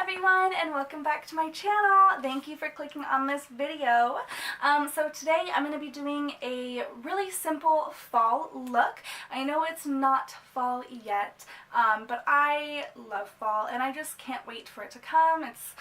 everyone, and welcome back to my channel. Thank you for clicking on this video. So today I'm going to be doing a really simple fall look. I know it's not fall yet, but I love fall and I just can't wait for it to come. It's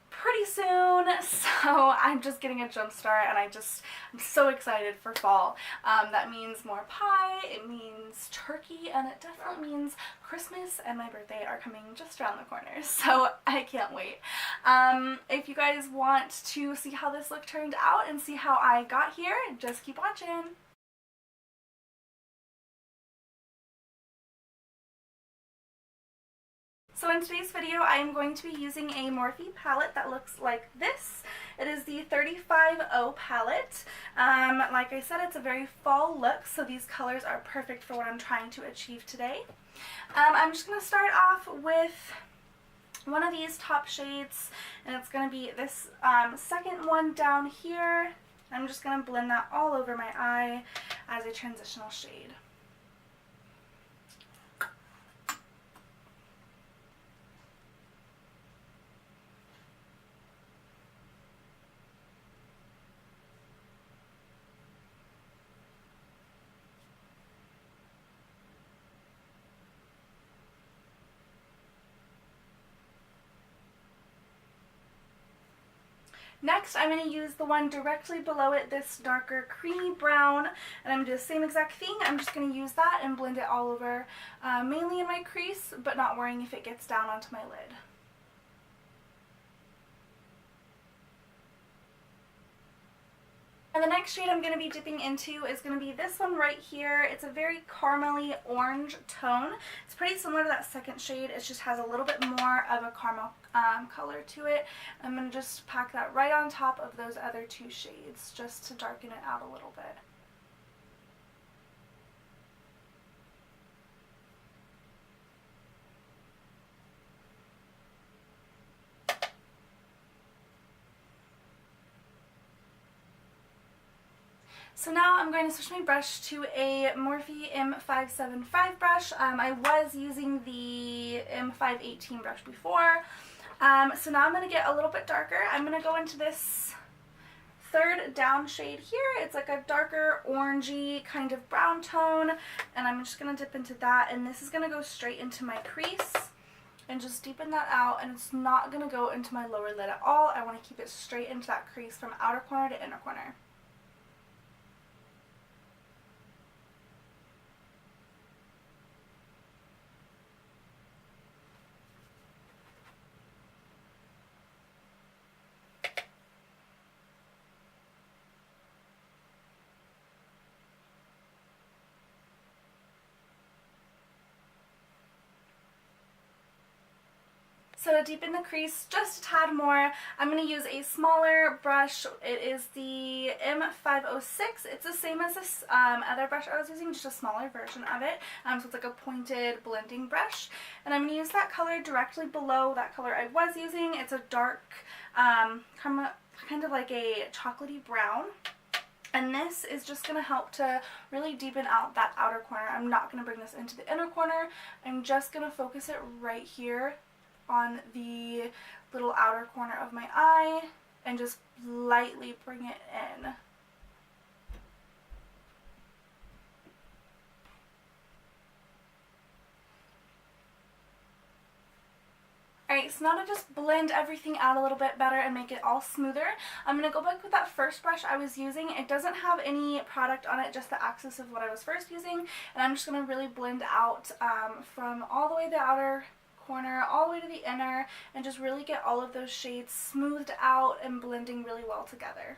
pretty soon, so I'm just getting a jump start and I'm so excited for fall. That means more pie, it means turkey, and it definitely means Christmas and my birthday are coming just around the corner, so I can't wait. If you guys want to see how this look turned out and see how I got here, just keep watching. So in today's video, I am going to be using a Morphe palette that looks like this. It is the 35O palette. Like I said, it's a very fall look, so these colors are perfect for what I'm trying to achieve today. I'm just going to start off with one of these top shades, and it's going to be this second one down here. I'm just going to blend that all over my eye as a transitional shade. Next, I'm going to use the one directly below it, this darker creamy brown, and I'm going to do the same exact thing. I'm just going to use that and blend it all over, mainly in my crease, but not worrying if it gets down onto my lid. And the next shade I'm going to be dipping into is going to be this one right here. It's a very caramely orange tone. It's pretty similar to that second shade. It just has a little bit more of a caramel color to it. I'm going to just pack that right on top of those other two shades just to darken it out a little bit. So now I'm going to switch my brush to a Morphe M575 brush. I was using the M518 brush before. So now I'm going to get a little bit darker. I'm going to go into this third down shade here. It's like a darker orangey kind of brown tone, and I'm just going to dip into that, and this is going to go straight into my crease and just deepen that out, and it's not going to go into my lower lid at all. I want to keep it straight into that crease from outer corner to inner corner. So to deepen the crease just a tad more, I'm going to use a smaller brush. It is the M506. It's the same as this other brush I was using, just a smaller version of it. So it's like a pointed blending brush. And I'm going to use that color directly below that color I was using. It's a dark, kind of like a chocolatey brown. And this is just going to help to really deepen out that outer corner. I'm not going to bring this into the inner corner. I'm just going to focus it right here on the little outer corner of my eye and just lightly bring it in. Alright, so now to just blend everything out a little bit better and make it all smoother, I'm going to go back with that first brush I was using. It doesn't have any product on it, just the axis of what I was first using, and I'm just going to really blend out from all the way to the outer corner all the way to the inner and just really get all of those shades smoothed out and blending really well together.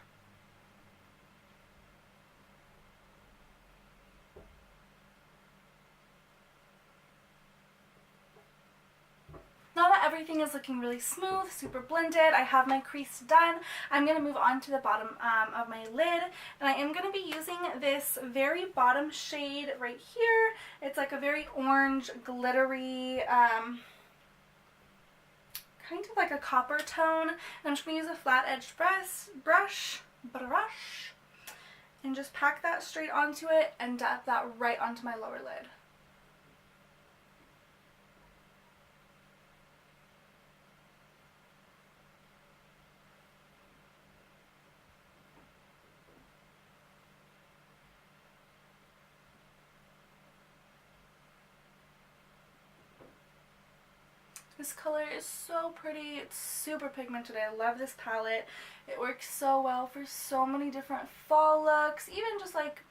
Now that everything is looking really smooth, super blended, I have my crease done, I'm going to move on to the bottom of my lid, and I am going to be using this very bottom shade right here. It's like a very orange, glittery, kind of like a copper tone. And I'm just going to use a flat edged brush, and just pack that straight onto it and dab that right onto my lower lid. This color is so pretty. It's super pigmented. I love this palette. It works so well for so many different fall looks, even just like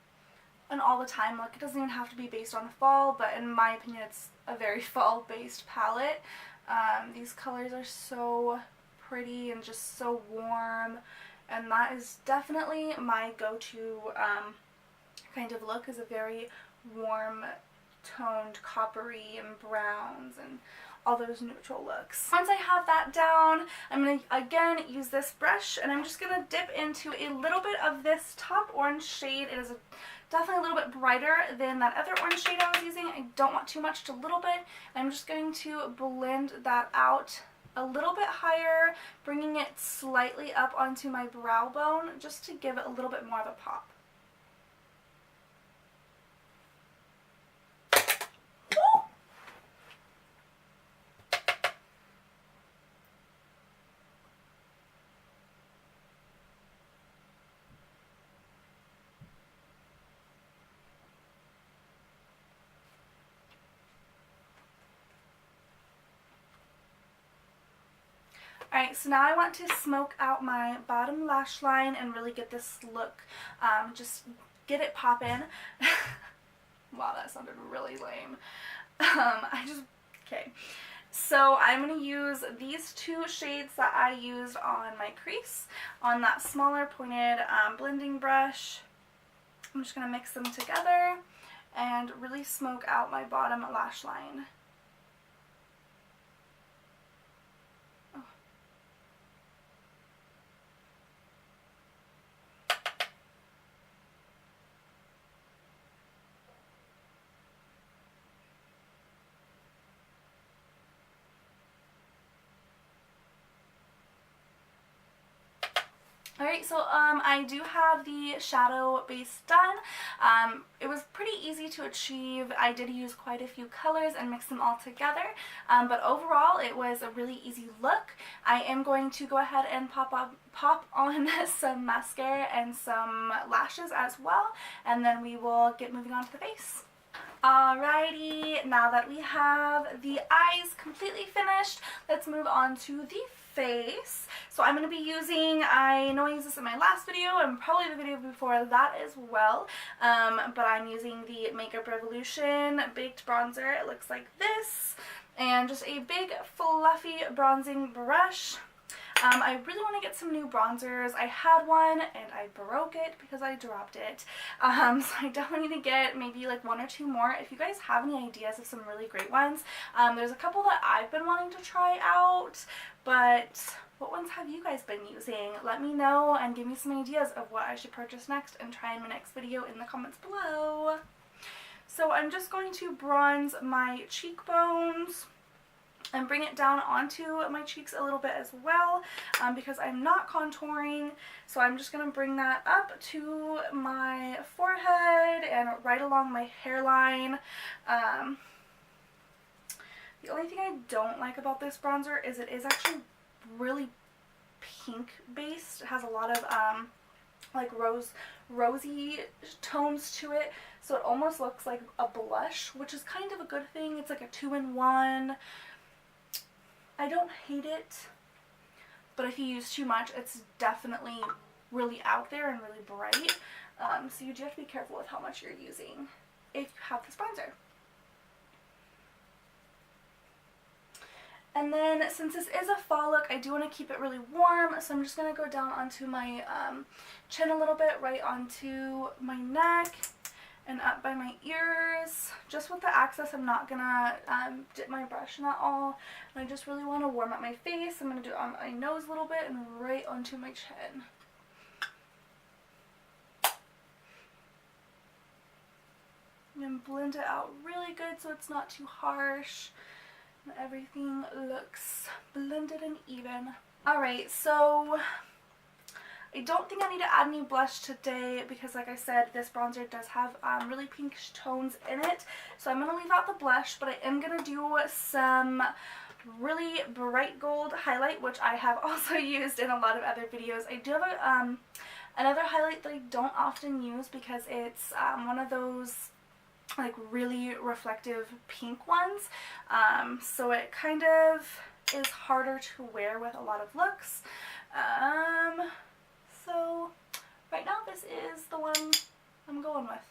an all the time look. It doesn't even have to be based on fall, but in my opinion it's a very fall based palette. These colors are so pretty and just so warm, and that is definitely my go-to kind of look, is a very warm toned coppery and browns and all those neutral looks. Once I have that down, I'm going to again use this brush, and I'm just going to dip into a little bit of this top orange shade. It is definitely a little bit brighter than that other orange shade I was using. I don't want too much, just a little bit. I'm just going to blend that out a little bit higher, bringing it slightly up onto my brow bone just to give it a little bit more of a pop. Alright, so now I want to smoke out my bottom lash line and really get this look, just get it poppin'. Wow, that sounded really lame. Okay. So I'm going to use these two shades that I used on my crease, on that smaller pointed blending brush. I'm just going to mix them together and really smoke out my bottom lash line. Alright, so I do have the shadow base done. It was pretty easy to achieve. I did use quite a few colors and mix them all together, but overall it was a really easy look. I am going to go ahead and pop on some mascara and some lashes as well, and then we will get moving on to the face. Alrighty, now that we have the eyes completely finished, let's move on to the face. So I'm going to be using, I know I used this in my last video and probably the video before that as well, but I'm using the Makeup Revolution Baked Bronzer. It looks like this, and just a big fluffy bronzing brush. I really want to get some new bronzers. I had one and I broke it because I dropped it. So I definitely need to get maybe like one or two more. If you guys have any ideas of some really great ones, there's a couple that I've been wanting to try out, but what ones have you guys been using? Let me know and give me some ideas of what I should purchase next and try in my next video in the comments below. So I'm just going to bronze my cheekbones and bring it down onto my cheeks a little bit as well, because I'm not contouring. So I'm just going to bring that up to my forehead and right along my hairline. The only thing I don't like about this bronzer is it is actually really pink based. It has a lot of like rosy tones to it, so it almost looks like a blush, which is kind of a good thing. It's like a 2-in-1. I don't hate it, but if you use too much, it's definitely really out there and really bright. So you do have to be careful with how much you're using if you have this bronzer. And then since this is a fall look, I do want to keep it really warm, so I'm just going to go down onto my chin a little bit, right onto my neck, and up by my ears. Just with the access, I'm not going to dip my brush in at all. And I just really want to warm up my face. I'm going to do it on my nose a little bit and right onto my chin. And blend it out really good so it's not too harsh. And everything looks blended and even. Alright, so I don't think I need to add any blush today because, like I said, this bronzer does have really pinkish tones in it. So I'm going to leave out the blush, but I am going to do some really bright gold highlight, which I have also used in a lot of other videos. I do have another highlight that I don't often use because it's one of those like really reflective pink ones. So it kind of is harder to wear with a lot of looks. So right now this is the one I'm going with.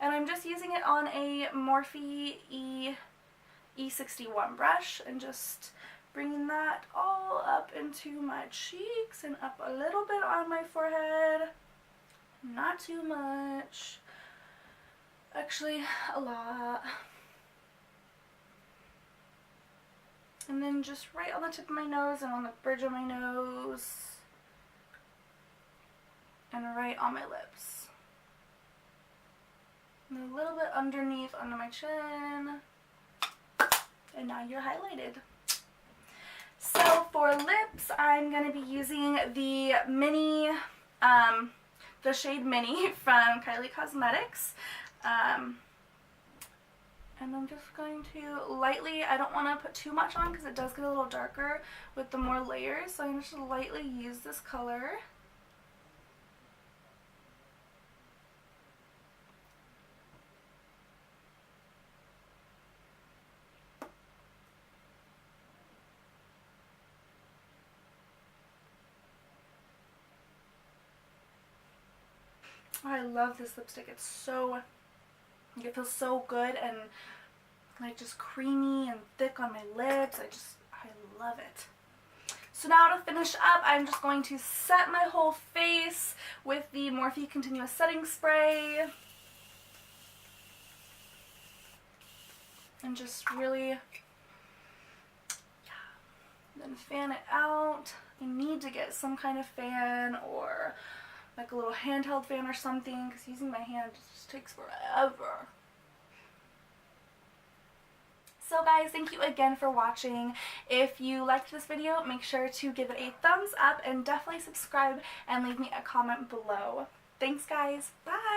And I'm just using it on a Morphe E61 brush and just bringing that all up into my cheeks and up a little bit on my forehead. Not too much. Actually, a lot. And then just right on the tip of my nose and on the bridge of my nose. And right on my lips. And a little bit underneath under my chin. And now you're highlighted. So for lips, I'm going to be using the Minnie, the shade Minnie from Kylie Cosmetics. And I'm just going to lightly, I don't want to put too much on because it does get a little darker with the more layers. So I'm going to just lightly use this color. Oh, I love this lipstick. It's so, it feels so good and like just creamy and thick on my lips. I love it. So now to finish up, I'm just going to set my whole face with the Morphe Continuous Setting Spray. And just really, yeah, then fan it out. You need to get some kind of fan or like a little handheld fan or something, because using my hand just takes forever. So guys, thank you again for watching. If you liked this video, make sure to give it a thumbs up and definitely subscribe and leave me a comment below. Thanks guys, bye!